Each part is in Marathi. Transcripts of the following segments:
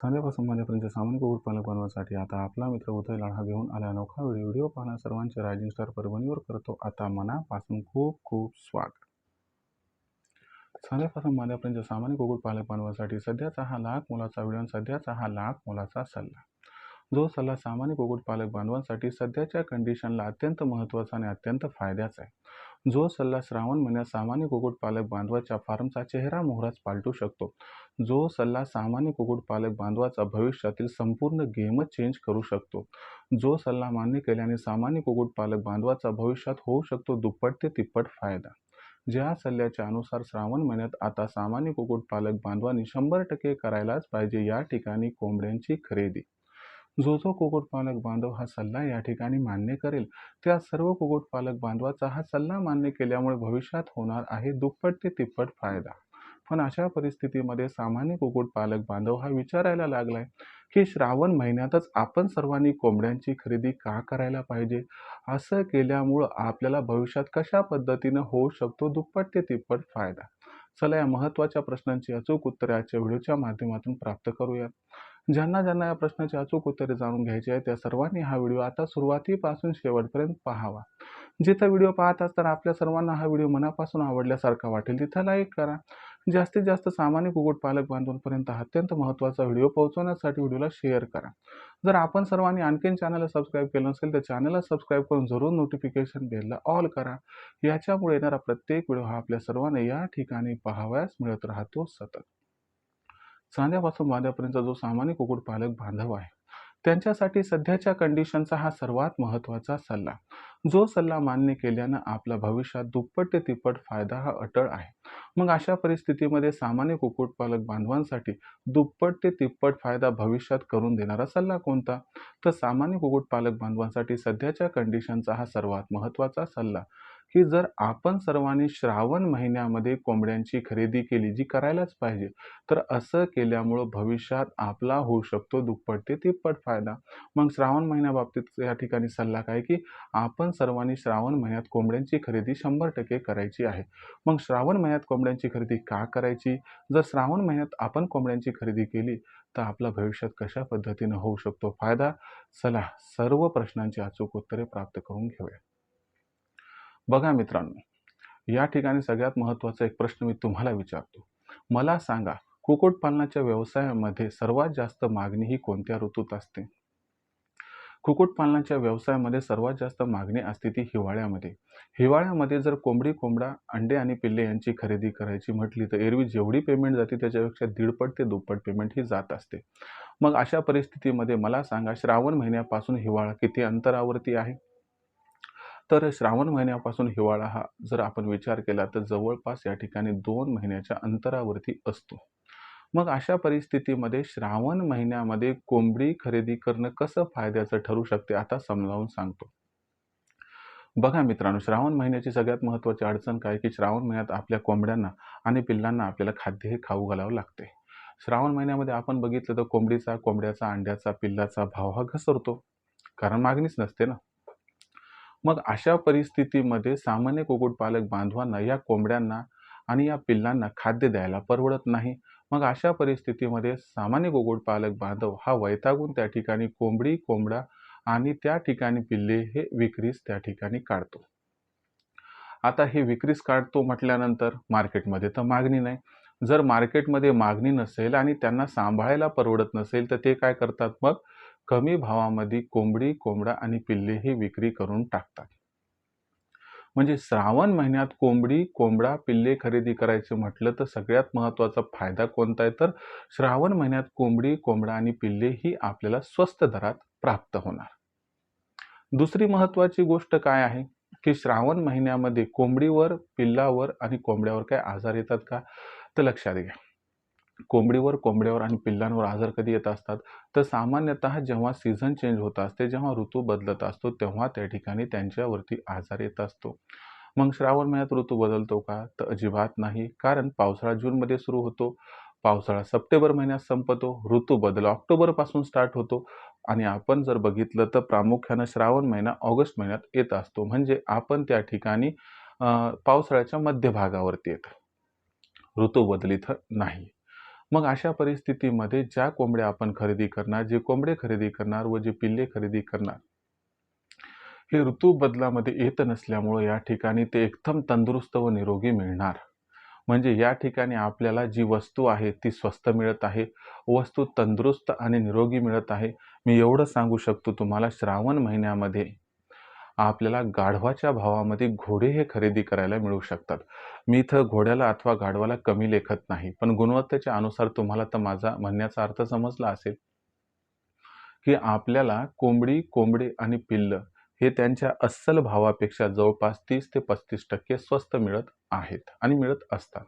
कांद्यापासून मांद्यापर्यंत सामान्य कुक्कुटपालक बनवण्यासाठी आता आपला मित्र उदय लाड घेऊन आला अनोखा व्हिडिओ पाहणं सर्वांचे रायझिंग स्टार परभणीवर करतो आता मनापासून खूप खूप स्वागत. कांद्यापासून मांद्यापर्यंत सामान्य कुक्कुटपालक बनवण्यासाठी सध्याचा हा लाख मोलाचा व्हिडिओ, सध्याचा हा लाख मोलाचा सल्ला. जो सल्ला सामान्य कुक्कुटपालक बांधवांसाठी सध्याच्या कंडिशनला अत्यंत महत्त्वाचा आणि अत्यंत फायद्याचा आहे. जो सल्ला श्रावण महिन्यात सामान्य कुक्कुटपालक बांधवाच्या फार्मचा चेहरा मोहराच पालटू शकतो. जो सल्ला सामान्य कुक्कुटपालक बांधवाचा भविष्यातील संपूर्ण गेमच चेंज करू शकतो. जो सल्ला मान्य केल्याने सामान्य कुक्कुटपालक बांधवाचा भविष्यात होऊ शकतो दुप्पट ते तिप्पट फायदा. ज्या सल्ल्याच्या अनुसार श्रावण महिन्यात आता सामान्य कुक्कुटपालक बांधवांनी 100% करायलाच पाहिजे या ठिकाणी कोंबड्यांची खरेदी. जो कुक्कुटपालक बांधव हा सल्ला या ठिकाणी मान्य करेल त्या सर्व कुक्कुटपालक बांधवाचा हा सल्ला मान्य केल्यामुळे भविष्यात होणार आहे दुप्पट ते तिप्पट फायदा. पण अशा परिस्थितीमध्ये सामान्य कुक्कुटपालक बांधव हा विचारायला लागलाय की श्रावण महिन्यातच आपण सर्वांनी कोंबड्यांची खरेदी का करायला पाहिजे. असं केल्यामुळं आपल्याला भविष्यात कशा पद्धतीनं होऊ शकतो दुप्पट ते तिप्पट फायदा. चला या महत्त्वाच्या प्रश्नांची अचूक उत्तरे आजच्या व्हिडिओच्या माध्यमातून प्राप्त करूयात. ज्यांना या प्रश्नाची अचूक उत्तरे जाणून घ्यायची आहे त्या सर्वांनी हा व्हिडिओ आता सुरुवातीपासून शेवटपर्यंत पाहावा. जिथं व्हिडिओ पाहत असताना आपल्या सर्वांना हा व्हिडिओ मनापासून आवडल्यासारखा वाटेल तिथं लाईक करा. जास्तीत जास्त सामान्य कुक्कुटपालक बांधवांपर्यंत हा अत्यंत महत्त्वाचा व्हिडिओ पोहोचवण्यासाठी व्हिडिओला शेअर करा. जर आपण सर्वांनी आणखीन चॅनलला सबस्क्राईब केलं नसेल तर चॅनलला सबस्क्राईब करून जरूर नोटिफिकेशन बेलला ऑल करा. याच्यामुळे येणारा प्रत्येक व्हिडिओ हा आपल्या सर्वांना या ठिकाणी पाहावयास मिळत राहतो सतत. चांद्यापासून बांध्यापर्यंत जो सामान्य कुक्कुटपालक बांधव आहे त्यांच्यासाठी सध्याच्या कंडिशनचा हा सर्वात महत्त्वाचा सल्ला. जो सल्ला मान्य केल्यानं आपला भविष्यात दुप्पट ते तिप्पट फायदा हा अटळ आहे. मग अशा परिस्थितीमध्ये सामान्य कुक्कुटपालक बांधवांसाठी दुप्पट ते तिप्पट फायदा भविष्यात करून देणारा सल्ला कोणता. तर सामान्य कुक्कुटपालक बांधवांसाठी सध्याच्या कंडिशनचा हा सर्वात महत्त्वाचा सल्ला की जर आपण सर्वांनी श्रावण महिन्यामध्ये कोंबड्यांची खरेदी केली जी करायलाच पाहिजे तर असं केल्यामुळं भविष्यात आपला होऊ शकतो दुप्पट ते तिप्पट फायदा. मग श्रावण महिन्याबाबतीत या ठिकाणी सल्ला काय की आपण सर्वांनी श्रावण महिन्यात कोंबड्यांची खरेदी 100% करायची आहे. मग श्रावण महिन्यात कोंबड्यांची खरेदी का करायची. जर श्रावण महिन्यात आपण कोंबड्यांची खरेदी केली तर आपला भविष्यात कशा पद्धतीनं होऊ शकतो फायदा. चला सर्व प्रश्नांची अचूक उत्तरे प्राप्त करून घेऊया. बघा मित्रांनो, या ठिकाणी सगळ्यात महत्त्वाचा एक प्रश्न मी तुम्हाला विचारतो. मला सांगा कुक्कुटपालनाच्या व्यवसायामध्ये सर्वात जास्त मागणी ही कोणत्या ऋतूत असते. कुक्कुटपालनाच्या व्यवसायामध्ये सर्वात जास्त मागणी असते ती हिवाळ्यामध्ये. हिवाळ्यामध्ये जर कोंबडी कोंबडा अंडे आणि पिल्ले यांची खरेदी करायची म्हटली तर एरवी जेवढी पेमेंट जाते त्याच्यापेक्षा दीडपट ते दुप्पट पेमेंट ही जात असते. मग अशा परिस्थितीमध्ये मला सांगा श्रावण महिन्यापासून हिवाळा किती अंतरावरती आहे. तर श्रावण महिन्यापासून हिवाळा हा जर आपण विचार केला तर जवळपास या ठिकाणी 2 महिन्याच्या अंतरावरती असतो. मग अशा परिस्थितीमध्ये श्रावण महिन्यामध्ये कोंबडी खरेदी करणं कसं फायद्याचं ठरू शकते आता समजावून सांगतो. बघा मित्रांनो, श्रावण महिन्याची सगळ्यात महत्त्वाची अडचण काय की श्रावण महिन्यात आपल्या कोंबड्यांना आणि पिल्लांना आपल्याला खाद्य हे खाऊ घालावं लागते. श्रावण महिन्यामध्ये आपण बघितलं तर कोंबड्याचा, अंड्याचा, पिल्लाचा भाव हा घसरतो कारण मागणीच नसते ना. मग अशा परिस्थितीमध्ये सामान्य कुक्कुटपालक बांधवांना या कोंबड्यांना आणि या पिल्लांना खाद्य द्यायला परवडत नाही. मग अशा परिस्थितीमध्ये सामान्य कुक्कुटपालक बांधव हा वैतागून त्या ठिकाणी कोंबडी कोंबडा आणि त्या ठिकाणी पिल्ले हे विक्रीस त्या ठिकाणी काढतो. आता हे विक्रीस काढतो म्हटल्यानंतर मार्केटमध्ये तर मागणी नाही. जर मार्केटमध्ये मागणी नसेल आणि त्यांना सांभाळायला परवडत नसेल तर ते काय करतात मग कमी भावामध्ये कोंबडी कोंबडा आणि पिल्ले ही विक्री करून टाकतात. म्हणजे श्रावण महिन्यात कोंबडी कोंबडा पिल्ले खरेदी करायचे म्हटलं तर सगळ्यात महत्त्वाचा फायदा कोणता आहे तर श्रावण महिन्यात कोंबडी कोंबडा आणि पिल्ले ही आपल्याला स्वस्त दरात प्राप्त होणार. दुसरी महत्त्वाची गोष्ट काय आहे की श्रावण महिन्यामध्ये कोंबडीवर पिल्लावर आणि कोंबड्यावर काय आजार येतात का. तर लक्षात घ्या कोंबड्यावर आणि पिल्लांवर आजार कधी येत असतात तर सामान्यतः जेव्हा सीझन चेंज होत असते जेव्हा ऋतू बदलत असतो तेव्हा त्या ठिकाणी त्यांच्यावरती आजार येत असतो. मग श्रावण महिन्यात ऋतू बदलतो का तर अजिबात नाही. कारण पावसाळा जूनमध्ये सुरू होतो, पावसाळा सप्टेंबर महिन्यात संपतो, ऋतू बदल ऑक्टोबरपासून स्टार्ट होतो आणि आपण जर बघितलं तर प्रामुख्यानं श्रावण महिना ऑगस्ट महिन्यात येत असतो. म्हणजे आपण त्या ठिकाणी पावसाळ्याच्या मध्यभागावरती येतं, ऋतू बदलित नाही. मग अशा परिस्थितीमध्ये ज्या कोंबड्या आपण खरेदी करणार, जे कोंबडे खरेदी करणार व जे पिल्ले खरेदी करणार, हे ऋतू बदलामध्ये येत नसल्यामुळं या ठिकाणी ते एकदम तंदुरुस्त व निरोगी मिळणार. म्हणजे या ठिकाणी आपल्याला जी वस्तू आहे ती स्वस्त मिळत आहे, वस्तू तंदुरुस्त आणि निरोगी मिळत आहे. मी एवढं सांगू शकतो तुम्हाला, श्रावण महिन्यामध्ये आपल्याला गाढवाच्या भावामध्ये घोडे हे खरेदी करायला मिळू शकतात. मी इथं घोड्याला अथवा गाढवाला कमी लेखत नाही, पण गुणवत्तेच्या अनुसार तुम्हाला तर माझा म्हणण्याचा अर्थ समजला असेल, की आपल्याला कोंबडी, कोंबडे आणि पिल्लं हे त्यांच्या अस्सल भावापेक्षा जवळपास 30 ते 35% स्वस्त मिळत आहेत आणि मिळत असतात.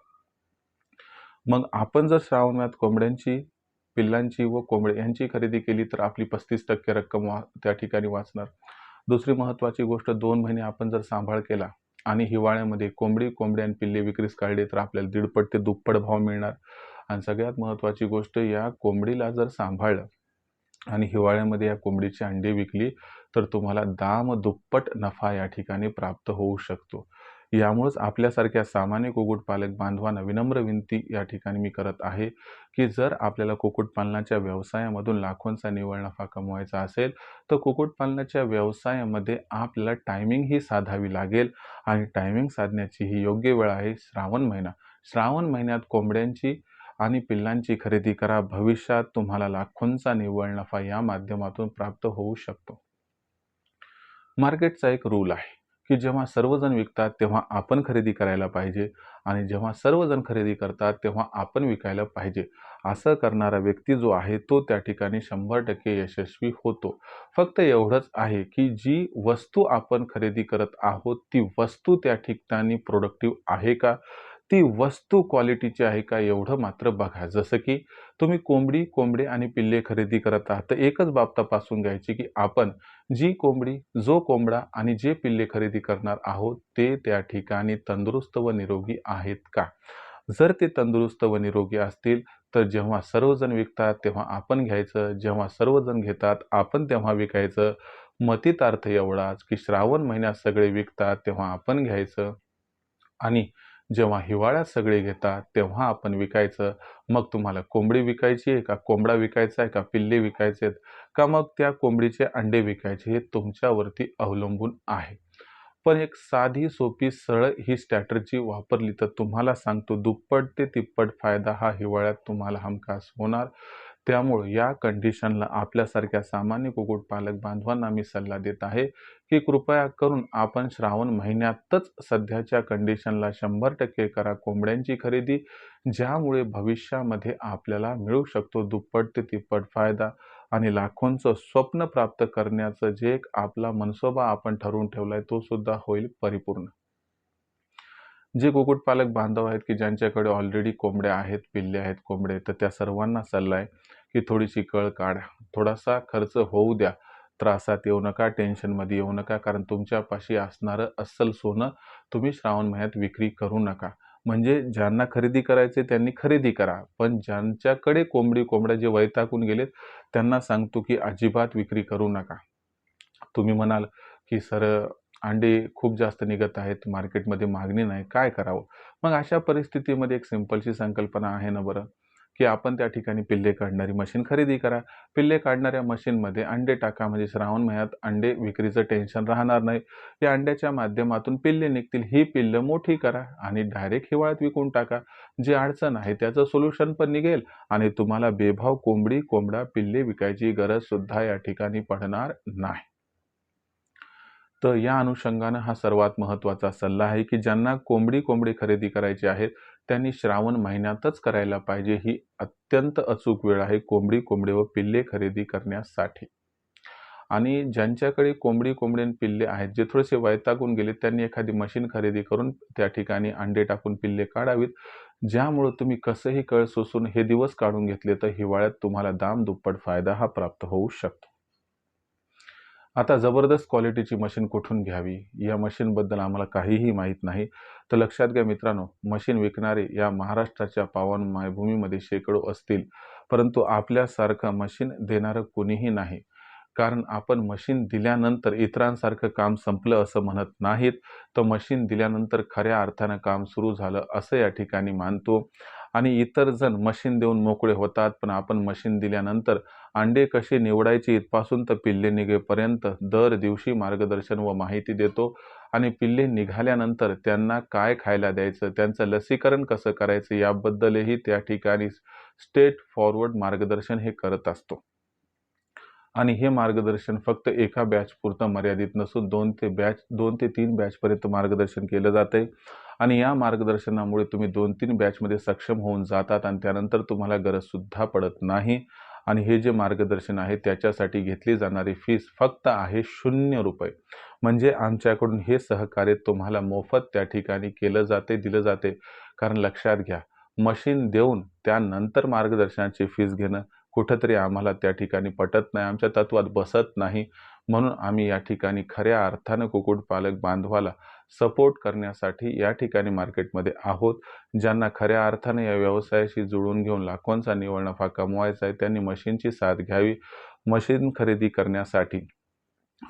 मग आपण जर श्रावण महिन्यात कोंबड्यांची, पिल्लांची व कोंबडे यांची खरेदी केली तर आपली 35% रक्कम त्या ठिकाणी वाचणार. दुसरी महत्त्वाची गोष्ट, 2 महिने आपण जर सांभाळ केला आणि हिवाळ्यामध्ये कोंबडी, कोंबडी आणि पिल्ले विक्रीस काढली तर आपल्याला दीडपट ते दुप्पट भाव मिळणार. आणि सगळ्यात महत्त्वाची गोष्ट, या कोंबडीला जर सांभाळलं आणि हिवाळ्यामध्ये या कोंबडीची अंडी विकली तर तुम्हाला दाम दुप्पट नफा या ठिकाणी प्राप्त होऊ शकतो. यामुळेच आपल्यासारख्या सामान्य कुक्कुटपालक बांधवांना विनम्र विनंती या ठिकाणी मी करत आहे, की जर आपल्याला कुक्कुटपालनाच्या व्यवसायामधून लाखोंचा निव्वळ नफा कमवायचा असेल तर कुक्कुटपालनाच्या व्यवसायामध्ये आपल्याला टायमिंग ही साधावी लागेल. आणि टायमिंग साधण्याची ही योग्य वेळ आहे श्रावण महिना. श्रावण महिन्यात कोंबड्यांची आणि पिल्लांची खरेदी करा. भविष्यात तुम्हाला लाखोंचा निव्वळ नफा या माध्यमातून प्राप्त होऊ शकतो. मार्केटचा एक रूल आहे, की जेव्हा सर्वजण विकतात तेव्हा आपण खरेदी करायला पाहिजे आणि जेव्हा सर्वजण खरेदी करतात तेव्हा आपण विकायला पाहिजे. असं करणारा व्यक्ती जो आहे तो त्या ठिकाणी 100% यशस्वी होतो. फक्त एवढंच आहे, की जी वस्तू आपण खरेदी करत आहोत ती वस्तू त्या ठिकाणी प्रोडक्टिव्ह आहे का? ती वस्तू क्वालिटीची आहे का? एवढं मात्र बघा. जसं की तुम्ही कोंबडी, कोंबडे आणि पिल्ले खरेदी करत आहात तर एकच बाब तपासून घ्यायची, की आपण जी कोंबडी, जो कोंबडा आणि जे पिल्ले खरेदी करणार आहोत ते त्या ठिकाणी तंदुरुस्त व निरोगी आहेत का? जर ते तंदुरुस्त व निरोगी असतील तर जेव्हा सर्वजण विकतात तेव्हा आपण घ्यायचं, जेव्हा सर्वजण घेतात आपण तेव्हा विकायचं. मतितार्थ एवढाच, की श्रावण महिन्यात सगळे विकतात तेव्हा आपण घ्यायचं आणि जेव्हा हिवाळ्यात सगळे घेतात तेव्हा आपण विकायचं. मग तुम्हाला कोंबडी विकायची आहे का, कोंबडा विकायचा आहे का, पिल्ले विकायचे आहेत का, मग त्या कोंबडीचे अंडे विकायचे, हे तुमच्यावरती अवलंबून आहे. पण एक साधी, सोपी, सरळ ही स्ट्रॅटेजी वापरली तर तुम्हाला सांगतो दुप्पट ते तिप्पट फायदा हा हिवाळ्यात तुम्हाला हमखास होणार. त्यामुळं या कंडिशनला आपल्यासारख्या सामान्य कुक्कुटपालक बांधवांना मी सल्ला देत आहे, की कृपया करून आपण श्रावण महिन्यातच सध्याच्या कंडिशनला 100% करा कोंबड्यांची खरेदी, ज्यामुळे भविष्यामध्ये आपल्याला मिळू शकतो दुप्पट ते तिप्पट फायदा आणि लाखोंचं स्वप्न प्राप्त करण्याचं जे एक आपला मनसोबा आपण ठरवून ठेवलाय तो सुद्धा होईल परिपूर्ण. जे कुक्कुटपालक बांधव आहेत, की ज्यांच्याकडे ऑलरेडी कोंबड्या आहेत, पिल्ले आहेत, कोंबडे, तर त्या सर्वांना सल्ला आहे, की थोडीशी कळ काढा. थोडासा खर्च होऊ द्या. त्रासात येऊ नका, टेन्शनमध्ये येऊ नका. कारण तुमच्यापाशी असणारं अस्सल सोनं तुम्ही श्रावण महिन्यात विक्री करू नका. म्हणजे ज्यांना खरेदी करायचे त्यांनी खरेदी करा. पण ज्यांच्याकडे कोंबडी, कोंबड्या जे वैतागून गेलेत त्यांना सांगतो, की अजिबात विक्री करू नका. तुम्ही म्हणाल, की "सर, अंडे खूप जास्त निघत आहेत, मार्केटमध्ये मागणी नाही, काय करावं?" मग अशा परिस्थितीमध्ये एक सिंपलशी संकल्पना आहे ना बरं, की आपण त्या ठिकाणी पिल्ले काढणारी मशीन खरेदी करा. पिल्ले काढणाऱ्या मशीनमध्ये अंडे टाका, म्हणजे श्रावण महिन्यात अंडे विक्रीचं टेन्शन राहणार नाही. या अंड्याच्या माध्यमातून पिल्ले निघतील. ही पिल्लं मोठी करा आणि डायरेक्ट हिवाळ्यात विकून टाका. जी अडचण आहे त्याचं सोल्युशन पण निघेल आणि तुम्हाला बेभाव कोंबडी, कोंबडा, पिल्ले विकायची गरजसुद्धा या ठिकाणी पडणार नाही. तर या अनुषंगानं हा सर्वात महत्त्वाचा सल्ला आहे, की ज्यांना कोंबडी खरेदी करायची आहे, त्यांनी श्रावण महिन्यातच करायला पाहिजे. ही अत्यंत अचूक वेळ आहे कोंबडी व पिल्ले खरेदी करण्यासाठी. आणि ज्यांच्याकडे कोंबडी आणि पिल्ले आहेत, जे थोडेसे वैतागून गेले, त्यांनी एखादी मशीन खरेदी करून त्या ठिकाणी अंडे टाकून पिल्ले काढावीत. ज्यामुळं तुम्ही कसंही कळ सोसून हे दिवस काढून घेतले, तर हिवाळ्यात तुम्हाला दाम दुप्पट फायदा हा प्राप्त होऊ शकतो. आता जबरदस्त क्वालिटीची मशीन कुठून घ्यावी? या मशीनबद्दल आम्हाला काहीही माहीत नाही. तर लक्षात घ्या मित्रांनो, मशीन विकणारे या महाराष्ट्राच्या पावन मायभूमीमध्ये शेकडो असतील, परंतु आपल्यासारखं मशीन देणारं कुणीही नाही. कारण आपण मशीन दिल्यानंतर इतरांसारखं काम संपलं असं म्हणत नाहीत, तर मशीन दिल्यानंतर खऱ्या अर्थानं काम सुरू झालं असं या ठिकाणी मानतो. आणि इतर जण मशीन देऊन मोकळे होतात, पण आपण मशीन दिल्यानंतर अंडे कसे निवडायचे इथपासून तर पिल्ले निघेपर्यंत दर दिवशी मार्गदर्शन व माहिती देतो. आणि पिल्ले निघाल्यानंतर त्यांना काय खायला द्यायचं, त्यांचं लसीकरण कसं करायचं याबद्दलही त्या ठिकाणी स्ट्रेट फॉरवर्ड मार्गदर्शन हे करत असतो. आणि हे मार्गदर्शन फक्त एका बॅच पुरतं मर्यादित नसून 2 ते 3 बॅचपर्यंत मार्गदर्शन केलं जातंय. आणि या मार्गदर्शनामुळे तुम्ही 2-3 बॅचमध्ये सक्षम होऊन जातात आणि त्यानंतर तुम्हाला गरजसुद्धा पडत नाही. आणि हे जे मार्गदर्शन आहे त्याच्यासाठी घेतली जाणारी फीस फक्त आहे ₹0. म्हणजे आमच्याकडून हे सहकार्य तुम्हाला मोफत त्या ठिकाणी केलं जाते, दिलं जाते. कारण लक्षात घ्या, मशीन देऊन त्यानंतर मार्गदर्शनाची फीस घेणं कुठेतरी आम्हाला त्या ठिकाणी पटत नाही, आमच्या तत्वात बसत नाही. म्हणून आम्ही या ठिकाणी खऱ्या अर्थानं कुक्कुटपालक बांधवाला सपोर्ट करण्यासाठी या ठिकाणी मार्केटमध्ये आहोत. ज्यांना खऱ्या अर्थानं या व्यवसायाशी जुळवून घेऊन लाखोंचा निव्वळ नफा कमवायचा आहे, त्यांनी मशीनची साथ घ्यावी. मशीन खरेदी करण्यासाठी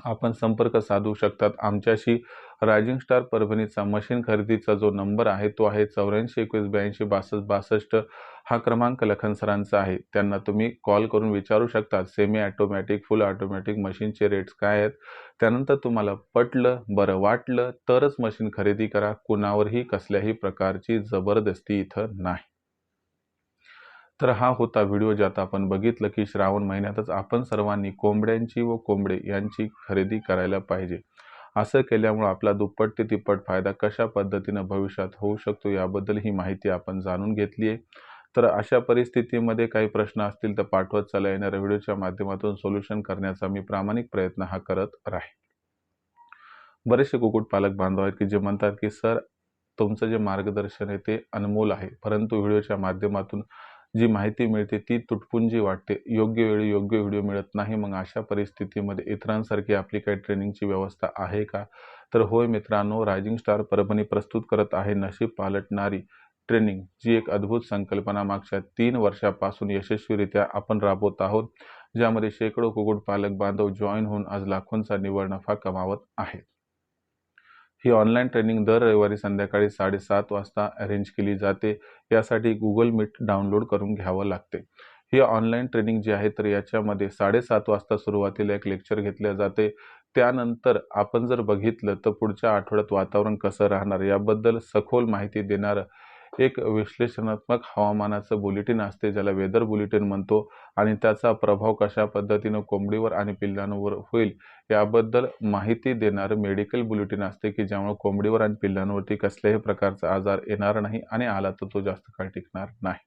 आपण संपर्क साधू शकतात आमच्याशी. रायझिंग स्टार परभणीचा मशीन खरेदीचा जो नंबर आहे तो आहे 84 21 82 62 62. हा क्रमांक लखन सरांचा आहे. त्यांना तुम्ही कॉल करून विचारू शकता सेमी ऑटोमॅटिक, फुल ऑटोमॅटिक मशीनचे रेट्स काय आहेत. त्यानंतर तुम्हाला पटलं, बरं वाटलं तरच मशीन खरेदी करा. कुणावरही कसल्याही प्रकारची जबरदस्ती इथं नाही. तर हा होता व्हिडिओ, ज्यात आपण बघितलं की श्रावण महिन्यातच आपण सर्वांनी कोंबड्यांची व कोंबडे यांची खरेदी करायला पाहिजे. असं केल्यामुळे आपला दुप्पट ते तिप्पट फायदा कशा पद्धतीनं भविष्यात होऊ शकतो याबद्दल ही माहिती आपण जाणून घेतली आहे. तर अशा परिस्थितीमध्ये काही प्रश्न असतील तर पाठवत चला, येणाऱ्या व्हिडिओच्या माध्यमातून सोल्युशन करण्याचा मी प्रामाणिक प्रयत्न हा करत राहील. बरेचसे कुक्कुटपालक बांधव आहेत की जे म्हणतात की सर, तुमचं जे मार्गदर्शन आहे ते अनमोल आहे, परंतु व्हिडिओच्या माध्यमातून जी माहिती मिळते ती तुटपुंजी वाटते, योग्य वेळी योग्य व्हिडिओ मिळत नाही. मग अशा परिस्थितीमध्ये इतरांसारखी आपली काही ट्रेनिंगची व्यवस्था आहे का? तर होय मित्रांनो, रायझिंग स्टार परभणी प्रस्तुत करत आहे नशीब पालटणारी ट्रेनिंग, जी एक अद्भुत संकल्पना मागच्या 3 वर्षापासून यशस्वीरित्या आपण राबवत आहोत, ज्यामध्ये शेकडो कुक्कुटपालक बांधव जॉईन होऊन आज लाखोंचा निव्वळ नफा कमावत आहेत. ही ऑनलाईन ट्रेनिंग दर रविवारी संध्याकाळी 7:30 वाजता अरेंज केली जाते. यासाठी गुगल मीट डाउनलोड करून घ्यावं लागते. ही ऑनलाईन ट्रेनिंग जी आहे तर याच्यामध्ये 7:30 वाजता सुरुवातीला एक लेक्चर घेतले जाते. त्यानंतर आपण जर बघितलं तर पुढच्या आठवड्यात वातावरण कसं राहणार याबद्दल सखोल माहिती देणारं एक विश्लेषणात्मक हवामानाचं बुलेटिन असते, ज्याला वेदर बुलेटिन म्हणतो. आणि त्याचा प्रभाव कशा पद्धतीनं कोंबडीवर आणि पिल्लांवर होईल याबद्दल माहिती देणारं मेडिकल बुलेटिन असते, की ज्यामुळे कोंबडीवर आणि पिल्लांवरती कसल्याही प्रकारचा आजार येणार नाही आणि आला तर तो जास्त काळ टिकणार नाही.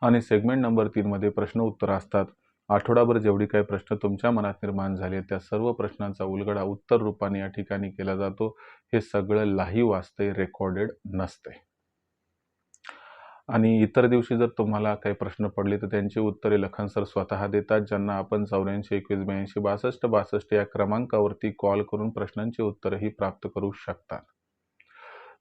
आणि सेगमेंट नंबर 3 मध्ये प्रश्न उत्तर असतात. आठवडाभर जेवढी काही प्रश्न तुमच्या मनात निर्माण झाले त्या सर्व प्रश्नांचा उलगडा उत्तर रूपाने या ठिकाणी केला जातो. हे सगळं लाईव्ह असते, रेकॉर्डेड नसते. आणि इतर दिवशी जर तुम्हाला काही प्रश्न पडले तर त्यांची उत्तरे लखन सर स्वतः देतात, ज्यांना आपण 84 21 82 62 62 या क्रमांकावरती कॉल करून प्रश्नांची उत्तरही प्राप्त करू शकतात.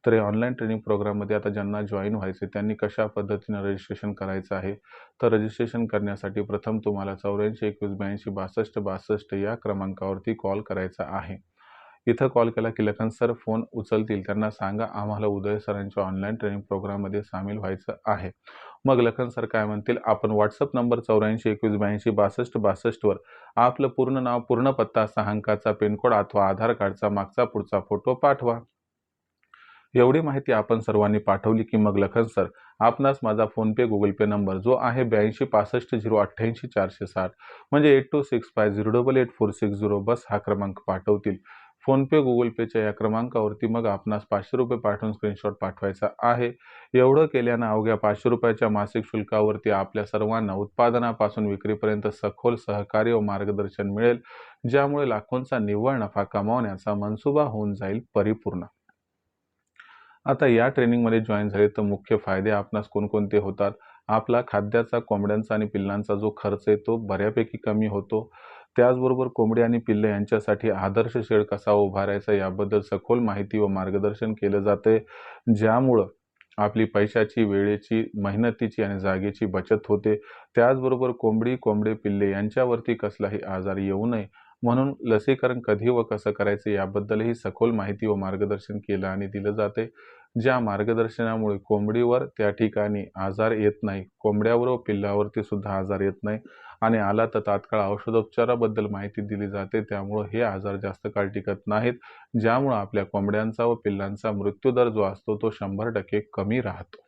तर या ऑनलाईन ट्रेनिंग प्रोग्राममध्ये आता ज्यांना जॉईन व्हायचे त्यांनी कशा पद्धतीनं रजिस्ट्रेशन करायचं आहे, तर रजिस्ट्रेशन करण्यासाठी प्रथम तुम्हाला 84 21 82 62 62 या क्रमांकावरती कॉल करायचा आहे. इथं कॉल केला की लखन सर फोन उचलतील. त्यांना सांगा आम्हाला उदय सरांच्या ऑनलाईन ट्रेनिंग प्रोग्राममध्ये सामील व्हायचं आहे. मग लखन सर काय म्हणतील, आपण व्हॉट्सअप नंबर 84 21 82 62 62 वर आपलं पूर्ण नाव, पूर्ण पत्ता, 6 अंकाचा पिनकोड अथवा आधार कार्डचा मागचा पुढचा फोटो पाठवा. एवढी माहिती आपण सर्वांनी पाठवली की मग लखन सर आपणास माझा फोनपे गुगल पे नंबर जो आहे 82 65 088 460 म्हणजे 8265088460 बस हा क्रमांक पाठवतील. फोनपे गुगल पेच्या या क्रमांकावरती मग आपणास ₹500 पाठवून स्क्रीनशॉट पाठवायचा आहे. एवढं केल्यानं अवघ्या ₹500 मासिक शुल्कावरती आपल्या सर्वांना उत्पादनापासून विक्रीपर्यंत सखोल सहकार्य व मार्गदर्शन मिळेल, ज्यामुळे लाखोंचा निव्वळ नफा कमावण्याचा मनसुबा होऊन जाईल परिपूर्ण. आता या ट्रेनिंगमध्ये जॉईन झाले तर मुख्य फायदे आपणास कोणकोणते होतात? आपला खाद्याचा, कोंबड्यांचा आणि पिल्लांचा जो खर्च आहे तो बऱ्यापैकी कमी होतो. त्याचबरोबर कोंबडी आणि पिल्लं यांच्यासाठी आदर्श शेड कसा उभारायचा याबद्दल सखोल माहिती व मार्गदर्शन केलं जाते, ज्यामुळं आपली पैशाची, वेळेची, मेहनतीची आणि जागेची बचत होते. त्याचबरोबर कोंबडी, कोंबडे, पिल्ले यांच्यावरती कसलाही आजार येऊ नये म्हणून लसीकरण कधी व कसं करायचं याबद्दलही सखोल माहिती व मार्गदर्शन केलं आणि दिलं जाते. ज्या मार्गदर्शनामुळे कोंबडीवर त्या ठिकाणी आजार येत नाही, कोंबड्यावर व पिल्लावरती सुद्धा आजार येत नाही आणि आला तर तात्काळ औषधोपचाराबद्दल माहिती दिली जाते. त्यामुळं हे आजार जास्त काळ टिकत नाहीत, ज्यामुळं आपल्या कोंबड्यांचा व पिल्लांचा मृत्यूदर जो असतो तो 100% कमी राहतो.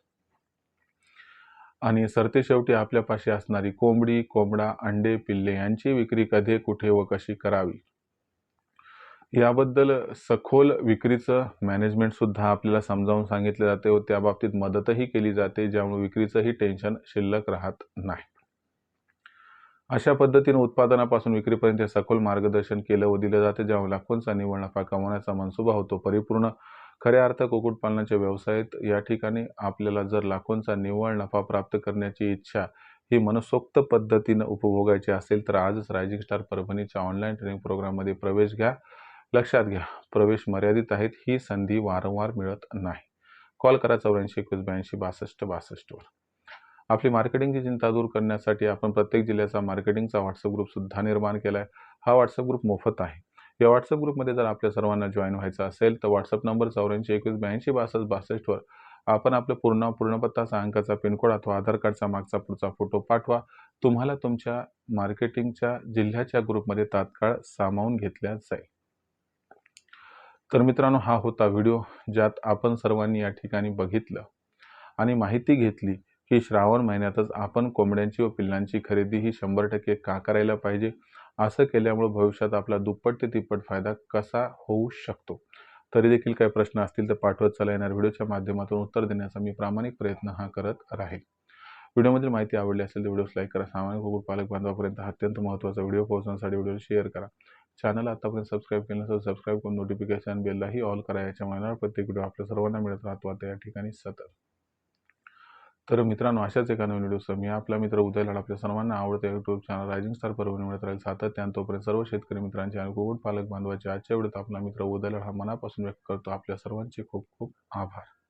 आणि सरतेशेवटी आपल्यापाशी असणारी कोंबडी, कोंबडा, अंडे, पिल्ले यांची विक्री कधी, कुठे व कशी करावी याबद्दल सखोल विक्रीचं मॅनेजमेंट सुद्धा आपल्याला समजावून सांगितले जाते व त्याबाबतीत मदतही केली जाते, ज्यामुळे विक्रीचंही टेन्शन शिल्लक राहत नाही. अशा पद्धतीने उत्पादनापासून विक्रीपर्यंत सखोल मार्गदर्शन केलं व दिलं जाते, ज्यामुळे लाखोंचा निव्वळ नफा कमवण्याचा मनसुबा होतो परिपूर्ण. खऱ्या अर्थ कुक्कुटपालनाच्या व्यवसायात या ठिकाणी आपल्याला जर लाखोंचा निव्वळ नफा प्राप्त करण्याची इच्छा ही मनसोक्त पद्धतीनं उपभोगायची असेल तर आजच रायझिंग स्टार परभणीच्या ऑनलाईन ट्रेनिंग प्रोग्राममध्ये प्रवेश घ्या. लक्षात घ्या, प्रवेश मर्यादित आहेत. ही संधी वारंवार मिळत नाही. कॉल करा 84 21 82 62 62 वर. आपली मार्केटिंगची चिंता दूर करण्यासाठी आपण प्रत्येक जिल्ह्याचा मार्केटिंगचा व्हॉट्सअप ग्रुप सुद्धा निर्माण केला आहे. हा व्हॉट्सअप ग्रुप मोफत आहे. या व्हॉट्सअप ग्रुपमध्ये जर आपल्या सर्वांना जॉईन व्हायचं असेल तर व्हॉट्सअप नंबर 84 21 82 62 62 वर आपण आपलं पूर्ण पत्ता, 6 अंकाचा पिनकोड अथवा आधार कार्डचा मागचा पुढचा फोटो पाठवा. तुम्हाला तुमच्या मार्केटिंगच्या जिल्ह्याच्या ग्रुपमध्ये तात्काळ सामावून घेतल्या जाईल. तर मित्रांनो, हा होता व्हिडिओ ज्यात आपण सर्वांनी या ठिकाणी बघितलं आणि माहिती घेतली की श्रावण महिन्यातच आपण कोंबड्यांची व पिल्लांची खरेदी ही 100% का करायला पाहिजे. असं केल्यामुळे भविष्यात आपला दुप्पट ते तिप्पट फायदा कसा होऊ शकतो. तरी देखील काही प्रश्न असतील तर पाठवत चला. येणाऱ्या व्हिडिओच्या माध्यमातून उत्तर देण्याचा मी प्रामाणिक प्रयत्न करत राहील. व्हिडिओमधील माहिती आवडली असेल तर व्हिडिओस लाईक करा. सामान्य कुक्कुटपालक बांधवापर्यंत हा अत्यंत महत्त्वाचा व्हिडिओ पोहोचवण्यासाठी व्हिडिओ शेअर करा. चॅनल आतापर्यंत सबस्क्राईब केलं नसेल सबस्क्राईब करून नोटिफिकेशन बेललाही ऑल करा. याच्यामुळे प्रत्येक व्हिडिओ आपल्या सर्वांना मिळत राहतो आता या ठिकाणी सतत. तर मित्रांनो, अशाच एका नवीन व्हिडिओसह मी आपला मित्र उदय लाड आपल्या सर्वांना आवडते YouTube channel rising star Parbhani मिळत राहील सातत्याने. तोपर्यंत सर्व शेतकरी मित्रांचे आणि कुक्कुटपालक बांधवांचे आजच्या व्हिडिओत आपला मित्र उदय लाड हा मनापासून व्यक्त करतो. आपल्या सर्वांचे खूप खूप आभार.